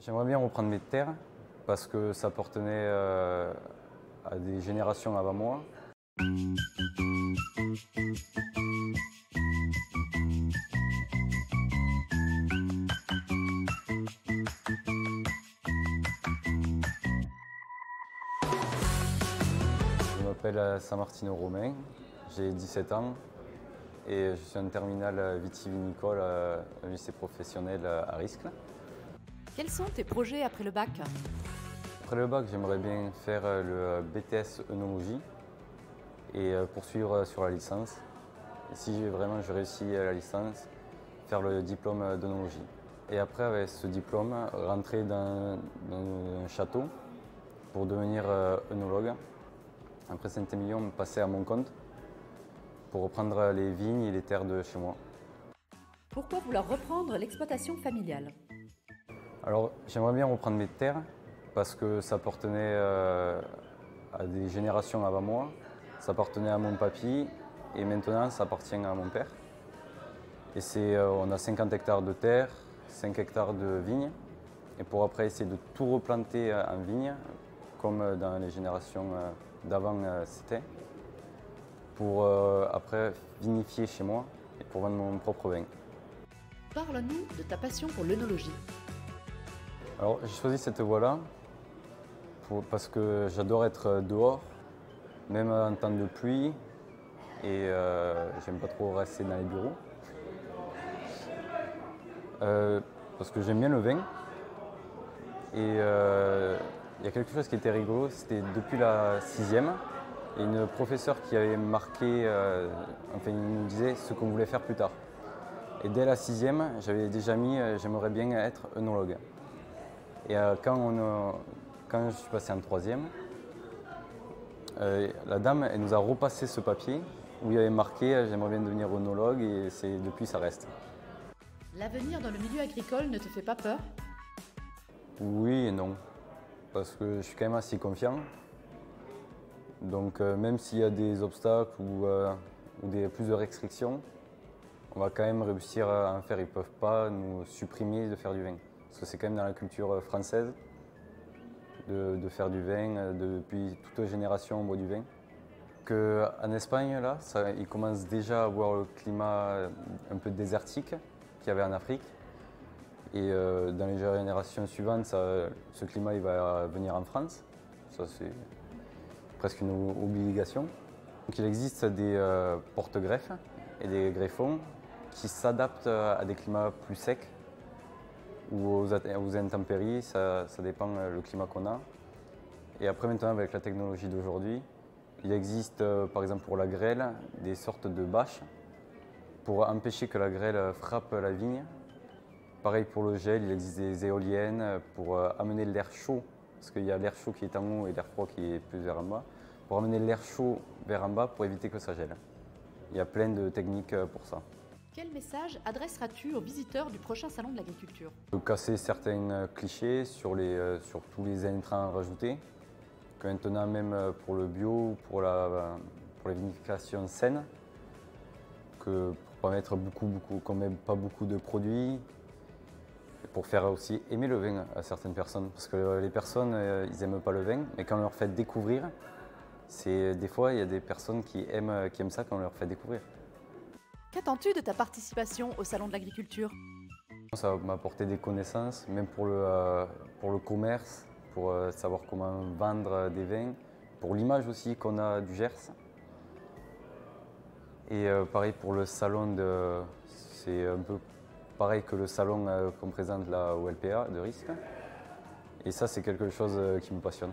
J'aimerais bien reprendre mes terres parce que ça appartenait à des générations avant moi. Je m'appelle Saint-Martino Romain, j'ai 17 ans et je suis en terminale vitivinicole au lycée professionnel à Riscle. Quels sont tes projets après le bac? Après le bac, j'aimerais bien faire le BTS œnologie et poursuivre sur la licence. Et si vraiment je réussis la licence, faire le diplôme d'œnologie. Et après, avec ce diplôme, rentrer dans un château pour devenir œnologue. Après Saint-Émilion, passer à mon compte pour reprendre les vignes et les terres de chez moi. Pourquoi vouloir reprendre l'exploitation familiale? Alors, j'aimerais bien reprendre mes terres parce que ça appartenait à des générations avant moi. Ça appartenait à mon papy et maintenant ça appartient à mon père. Et on a 50 hectares de terre, 5 hectares de vignes. Et pour après essayer de tout replanter en vignes, comme dans les générations d'avant c'était, pour après vinifier chez moi et pour vendre mon propre vin. Parle-nous de ta passion pour l'œnologie. Alors j'ai choisi cette voie-là parce que j'adore être dehors, même en temps de pluie, et j'aime pas trop rester dans les bureaux. Parce que j'aime bien le vin. Et il y a quelque chose qui était rigolo, c'était depuis la sixième, il y a une professeure qui avait marqué, enfin il nous disait ce qu'on voulait faire plus tard. Et dès la sixième, j'avais déjà mis j'aimerais bien être œnologue. Et quand je suis passé en troisième, la dame elle nous a repassé ce papier où il y avait marqué j'aimerais bien devenir œnologue et depuis ça reste. L'avenir dans le milieu agricole ne te fait pas peur? Oui et non, parce que je suis quand même assez confiant. Donc même s'il y a des obstacles ou plus de restrictions, on va quand même réussir à en faire. Ils ne peuvent pas nous supprimer de faire du vin. Parce que c'est quand même dans la culture française de faire du vin. Depuis toute génération, on boit du vin. En Espagne, là, ils commencent déjà à avoir le climat un peu désertique qu'il y avait en Afrique. Et dans les générations suivantes, ce climat il va venir en France. Ça, c'est presque une obligation. Donc, il existe des porte-greffes et des greffons qui s'adaptent à des climats plus secs ou aux intempéries, ça dépend le climat qu'on a. Et après maintenant, avec la technologie d'aujourd'hui, il existe par exemple pour la grêle des sortes de bâches pour empêcher que la grêle frappe la vigne. Pareil pour le gel, il existe des éoliennes pour amener l'air chaud, parce qu'il y a l'air chaud qui est en haut et l'air froid qui est plus vers en bas, pour amener l'air chaud vers en bas pour éviter que ça gèle. Il y a plein de techniques pour ça. Quel message adresseras-tu aux visiteurs du prochain salon de l'agriculture? De casser certains clichés sur tous les intrants rajoutés, que maintenant même pour le bio, pour la vinification saine, que pour pas mettre qu'on met pas beaucoup de produits, pour faire aussi aimer le vin à certaines personnes. Parce que les personnes, ils n'aiment pas le vin, mais quand on leur fait découvrir, des fois, il y a des personnes qui aiment ça quand on leur fait découvrir. Qu'attends-tu de ta participation au salon de l'agriculture? Ça m'a apporté des connaissances, même pour le commerce, pour savoir comment vendre des vins, pour l'image aussi qu'on a du Gers. Et pareil pour le salon, c'est un peu pareil que le salon qu'on présente là au LPA de Risque. Et ça, c'est quelque chose qui me passionne.